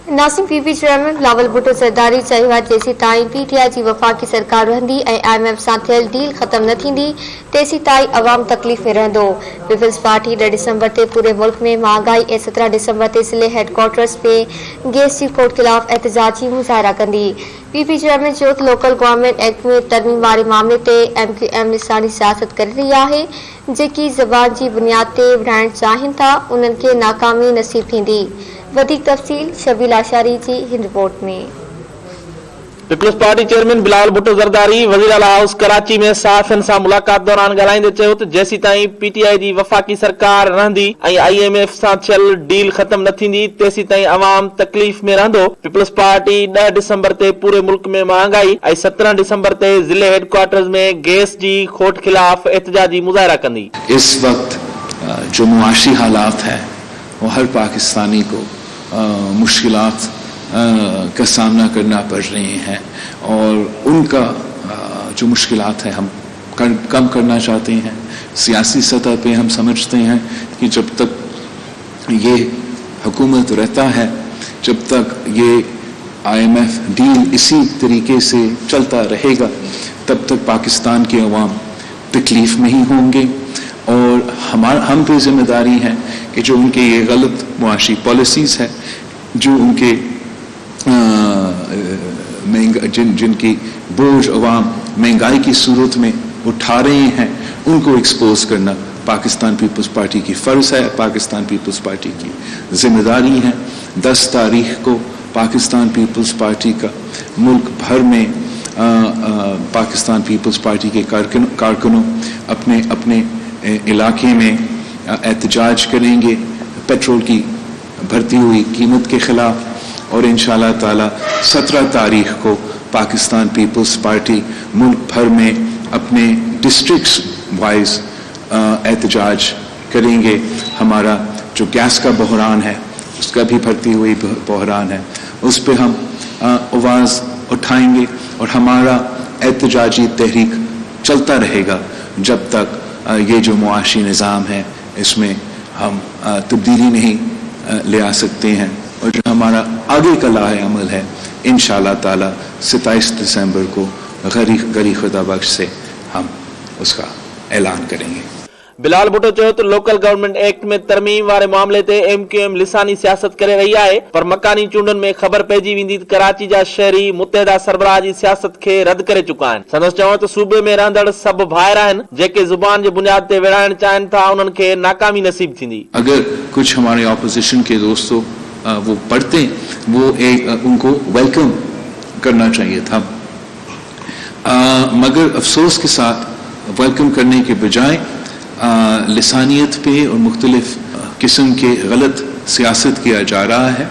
नासिम PP chairman Bilawal Bhutto Zardari चयो आहे जेसी ताईं पीटीआई जी वफ़ाक़ी सरकार रहंदी ऐं IMF सां थियल डील ख़त्म न थींदी तेसी ताईं अवाम तकलीफ़ में रहंदो। पीपल्स पार्टी 10 दिसंबर ते पूरे मुल्क में महांगाई ऐं 17 दिसंबर ते ज़िले हेडक्वार्टर्स में गैस जी खोट ख़िलाफ़ एहतजाजी मुज़ाहिरा कंदी। पीपी चेयरमैन चयो त लोकल गवर्नमेंट एक्ट में तरमीम वारे मामले ते MQM लिसानी सियासत करे रही आहे। जेकी ज़बान जी बुनियाद ते विढ़ाइण चाहिनि था उन्हनि खे नाकामी नसीब थींदी। वधिक तफ़सील शबील आशारी जी हिन रिपोर्ट में। Peoples Party chairman Bilawal Bhutto Zardari वज़ीर आला हाउस कराची में सहाफ़ियुनि सां मुलाक़ात दौरान ॻाल्हाईंदे चयो त जेसी ताईं पीटीआई जी वफ़ाक़ी सरकार रहंदी ऐं IMF सां थियल डील ख़त्म न थींदी तेसी ताईं अवाम तकलीफ़ में रहंदो। पीपल्स पार्टी 10 दिसंबर ते पूरे मुल्क में महांगाई ऐं 17 दिसंबर ते ज़िले हेडक्वार्टर्स में गैस जी खोट ख़िलाफ़ एहतजाजी मुज़ाहिरा कंदी। इस वक्त जो मुआशी हालात है वो हर पाकिस्तानी को मुश्किलात का सामना करना पड़ रहे हैं और उनका जो मुश्किलात है हम कम करना चाहते हैं। सियासी सतह पे हम समझते हैं कि जब तक ये हुकूमत रहता है, जब तक ये IMF डील इसी तरीके से चलता रहेगा, तब तक पाकिस्तान के अवाम तकलीफ में ही होंगे और हम पे जिम्मेदारी है कि जो उनके ये गलत मुआशी पॉलिसीज़ है, जो उनके जिनकी बोझ अवाम महंगाई की सूरत में उठा रहे हैं, उनको एक्सपोज करना पाकिस्तान पीपल्स पार्टी की फ़र्ज़ है, पाकिस्तान पीपल्स पार्टी की जिम्मेदारी है। 10 तारीख को पाकिस्तान पीपल्स पार्टी का मुल्क भर में पाकिस्तान पीपल्स पार्टी के कारकुनों अपने अपने इलाके में एहतजाज करेंगे पेट्रोल की बढ़ती हुई कीमत के ख़िलाफ़ और इंशाअल्लाह ताला 17 तारीख को पाकिस्तान पीपल्स पार्टी मुल्क भर में अपने डिस्ट्रिक्ट्स वाइज एहतजाज करेंगे। हमारा जो गैस का बहरान है उसका भी बढ़ती हुई बहरान है, उस पर हम आवाज़ उठाएंगे और हमारा एहतजाजी तहरीक चलता रहेगा जब तक ये जो मुआशी निज़ाम है इसमें हम तब्दीली नहीं ले आ सकते हैं। और जो हमारा आगे का लाहे अमल है इंशाअल्लाह ताला 27 दिसंबर को गरी खुदा बख्श से हम उसका ऐलान करेंगे। बिलावल भुट्टो चयो त लोकल गवर्नमेंट एक्ट में तरमीम वारे मामले ते MQM लिसानी सियासत करे रही आहे, पर मकानी चूंडनि में ख़बर पइजी वेंदी त कराची जा शहरी मुत्तहिदा सरबराह जी सियासत खे रद्द करे चुका आहिनि। संदसि चवण त सूबे में रहंदड़ सभु भाइर आहिनि जेके ज़ुबान जे बुनियाद ते विढ़ाइण चाहिनि था उन्हनि खे नाकामी नसीब थींदी। अगर कुछ हमारे ऑपोजिशन के दोस्तों वो पढ़ते वो उनको वेलकम करना चाहिए था, मगर अफसोस के साथ वेलकम करने के बजाय लिसानियत पे और मुख्तलिफ किस्म के गलत सियासत किया जा रहा है,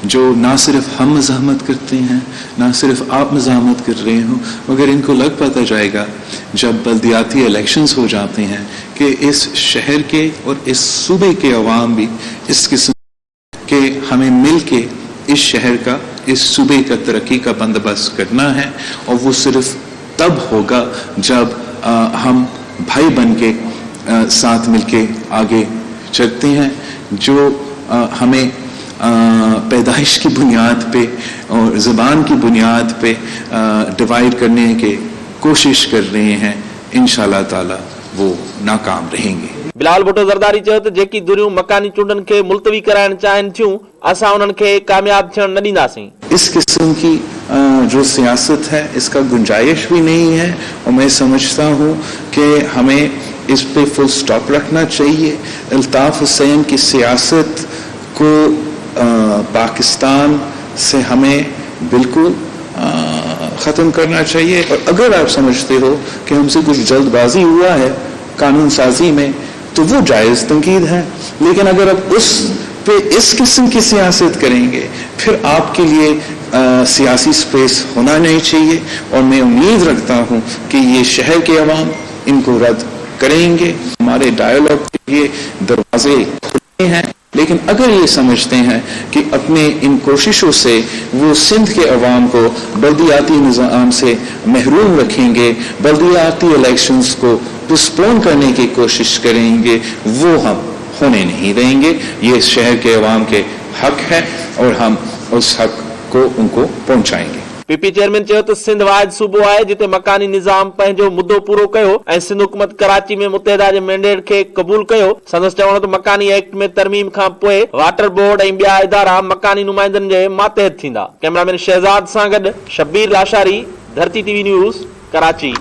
जो ना सिर्फ हम मज़ाहमत करते हैं, ना सिर्फ आप मज़ाहमत कर रहे हो, मगर इनको लग पता जाएगा जब बल्दियाती इलेक्शंस हो जाते हैं कि इस शहर के और इस सूबे के अवाम भी इस किस्म के हमें मिल के इस शहर का, इस सूबे का तरक्की का बंदोबस्त करना है। और वो सिर्फ तब होगा जब हम भाई बन के साथ मिलके आगे चलते हैं। जो हमें पैदाइश की बुनियाद पे और ज़बान की बुनियाद पे डिवाइड करने की कोशिश कर रहे हैं, इंशाअल्लाह ताला वो नाकाम रहेंगे। बिलावल भुट्टो ज़रदारी चयो त जेकी दुनिया मकानी चूंडनि खे मुलतवी कराइण चाहिनि थियूं असां उन्हनि खे कामयाब थियण न ॾींदासीं। इस किस्म की जो सियासत है इसका गुंजाइश भी नहीं है और मैं समझता हूँ कि हमें इस पे फुल स्टॉप रखना चाहिए। अल्ताफ हुसैन की सियासत को पाकिस्तान से हमें बिल्कुल ख़त्म करना चाहिए। और अगर आप समझते हो कि हमसे कुछ जल्दबाजी हुआ है कानून साजी में तो वो जायज़ तंकीद है, लेकिन अगर आप उस पे इस किस्म की सियासत करेंगे फिर आपके लिए सियासी स्पेस होना नहीं चाहिए। और मैं उम्मीद रखता हूँ कि ये शहर के अवाम इनको रद्द करेंगे। हमारे डायलॉग के लिए दरवाजे खुले हैं, लेकिन अगर ये समझते हैं कि अपने इन कोशिशों से वो सिंध के अवाम को बल्दियाती निज़ाम से महरूम रखेंगे, बल्दियाती इलेक्शंस को पोस्टपोन करने की कोशिश करेंगे, वो हम होने नहीं देंगे। ये शहर के अवाम के हक है और हम उस हक को उनको पहुंचाएंगे। पीपी चेयरमैन चयो त सिंध वाहिद सूबो आहे जिते मकानी निज़ाम पंहिंजो मुद्दो पूरो कयो ऐं सिंध हुकूमत कराची में मुत्तहिदा जे मैंडेट खे क़बूल कयो। संदसि चवण त मकानी एक्ट में तरमीम खां पोइ वाटर बोर्ड ऐं ॿिया इदारा मकानी नुमाइंदनि जे मातहत थींदा। कैमरामैन शहजाद सां गॾु शब्बीर लाशारी, धरती टीवी न्यूज़, कराची।